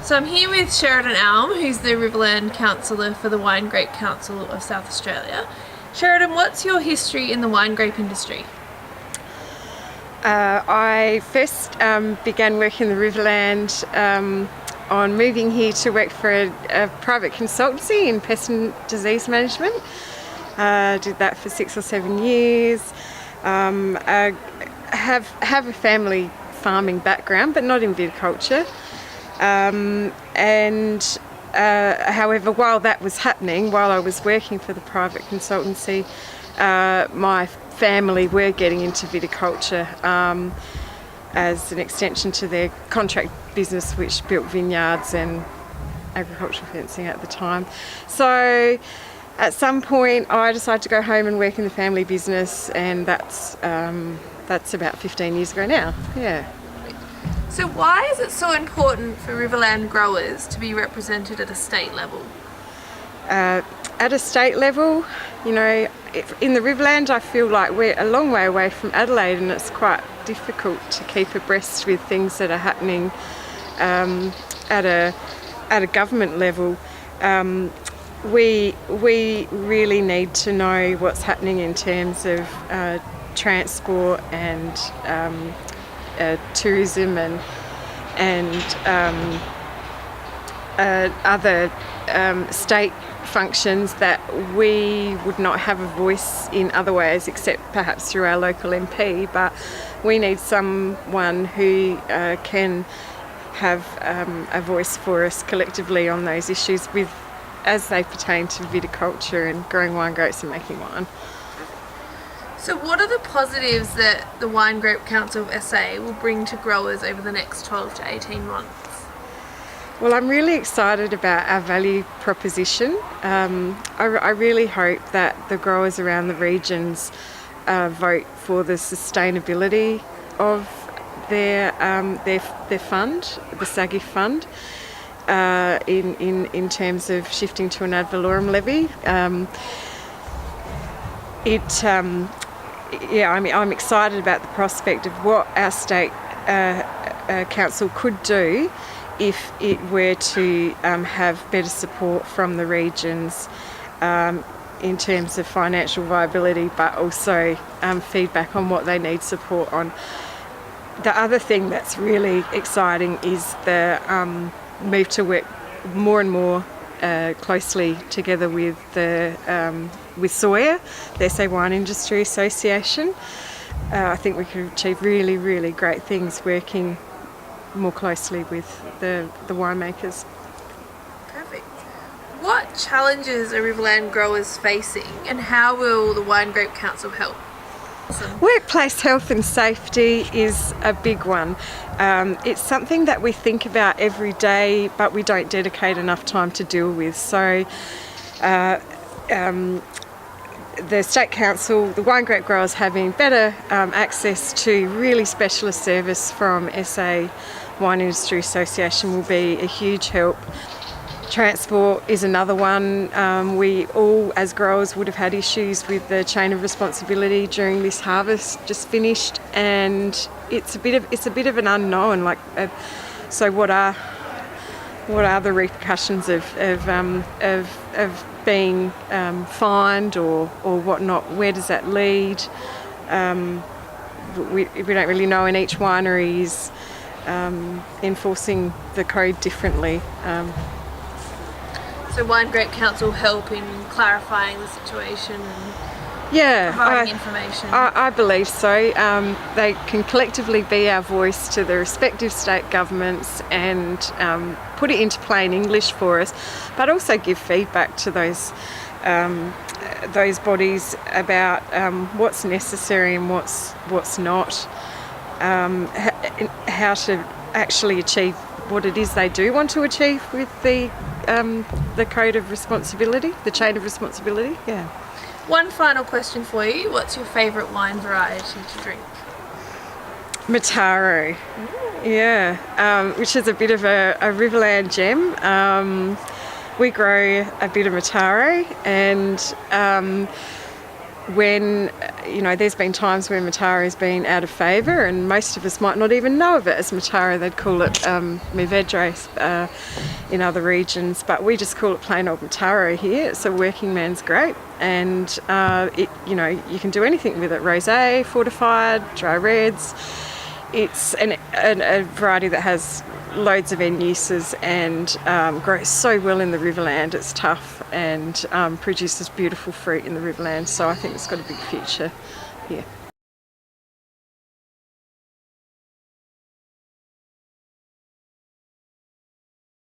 So I'm here with Sheridan Alm, who's the Riverland Councillor for the Wine Grape Council of South Australia. Sheridan, what's your history in the wine grape industry? I first began working in the Riverland on moving here to work for a private consultancy in pest and disease management. Did that for 6 or 7 years. I have a family farming background, but not in viticulture. However, while that was happening, while I was working for the private consultancy, my family were getting into viticulture as an extension to their contract business, which built vineyards and agricultural fencing at the time. So at some point I decided to go home and work in the family business, and that's about 15 years ago now. Yeah. So why is it so important for Riverland growers to be represented at a state level? At a state level, you know, in the Riverland I feel like we're a long way away from Adelaide, and it's quite difficult to keep abreast with things that are happening at a government level. We really need to know what's happening in terms of transport and tourism and other state functions that we would not have a voice in other ways except perhaps through our local MP, but we need someone who can have a voice for us collectively on those issues as they pertain to viticulture and growing wine grapes and making wine. So what are the positives that the Wine Grape Council of SA will bring to growers over the next 12 to 18 months? Well, I'm really excited about our value proposition. I really hope that the growers around the regions vote for the sustainability of their fund, the SAGI fund, in terms of shifting to an ad valorem levy. I'm excited about the prospect of what our state council could do if it were to have better support from the regions in terms of financial viability, but also feedback on what they need support on. The other thing that's really exciting is the move to work more and more closely together with SOIA, the SA Wine Industry Association. I think we could achieve really, really great things working more closely with the winemakers. Perfect. What challenges are Riverland growers facing, and how will the Wine Grape Council help? Awesome. Workplace health and safety is a big one. It's something that we think about every day, but we don't dedicate enough time to deal with. So the State Council, the wine grape growers having better access to really specialist service from SA Wine Industry Association will be a huge help. Transport is another one. We all, as growers, would have had issues with the chain of responsibility during this harvest just finished, and it's a bit of an unknown. So what are the repercussions of being fined or whatnot? Where does that lead? We don't really know, and each winery is enforcing the code differently. So Wine Grape Council help in clarifying the situation and providing information? I believe so. They can collectively be our voice to the respective state governments and put it into plain English for us, but also give feedback to those bodies about what's necessary and what's not, how to actually achieve what it is they do want to achieve with the code of responsibility, the chain of responsibility. Yeah. One final question for you. What's your favourite wine variety to drink? Mataro. Yeah, which is a bit of a Riverland gem. We grow a bit of Mataro, and when, there's been times where Matara has been out of favour, and most of us might not even know of it as Matara. They'd call it Mourvedre in other regions, but we just call it plain old Matara here. It's a working man's grape, and you can do anything with it: rosé, fortified, dry reds. It's a variety that has loads of end uses and grows so well in the Riverland. It's tough and produces beautiful fruit in the Riverland, so I think it's got a big future here.